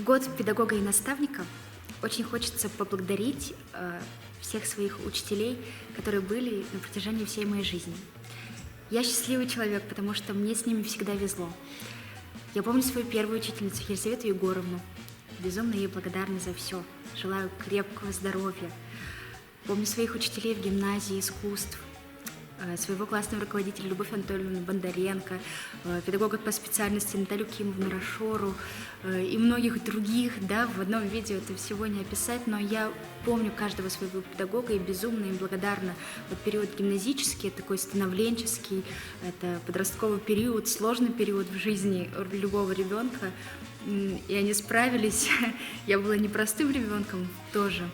В год педагога и наставника очень хочется поблагодарить всех своих учителей, которые были на протяжении всей моей жизни. Я счастливый человек, потому что мне с ними всегда везло. Я помню свою первую учительницу Елизавету Егоровну. Безумно ей благодарна за все. Желаю крепкого здоровья. Помню своих учителей в гимназии искусств, своего классного руководителя Любовь Анатольевну Бондаренко, педагога по специальности Наталью Кимовну Рашору и многих других. Да, в одном видео это всего не описать, но я помню каждого своего педагога и безумно им благодарна. Вот период гимназический, такой становленческий, это подростковый период, сложный период в жизни любого ребенка, и они справились. Я была непростым ребенком тоже.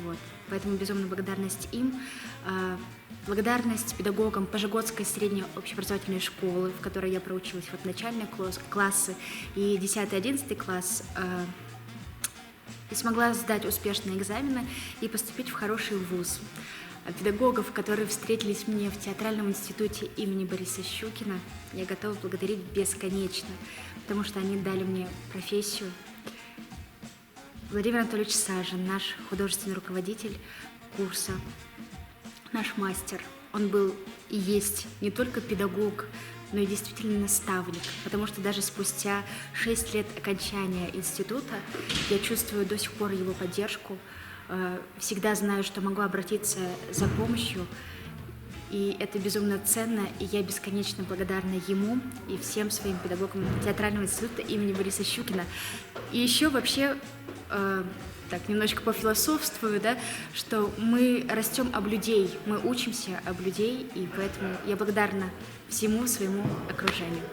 Вот. Поэтому безумная благодарность им. Благодарность педагогам Пожегодской средней общеобразовательной школы, в которой я проучилась вот начальные классы и 10-11 класс, и смогла сдать успешные экзамены и поступить в хороший вуз. Педагогов, которые встретились мне в театральном институте имени Бориса Щукина, я готова благодарить бесконечно, потому что они дали мне профессию. Владимир Анатольевич Сажин, наш художественный руководитель курса, наш мастер. Он был и есть не только педагог, но и действительно наставник, потому что даже спустя 6 лет окончания института я чувствую до сих пор его поддержку, всегда знаю, что могу обратиться за помощью, и это безумно ценно, и я бесконечно благодарна ему и всем своим педагогам театрального института имени Бориса Щукина. И еще вообще, так, немножечко пофилософствую, да, что мы растем об людей, мы учимся об людей, и поэтому я благодарна всему своему окружению.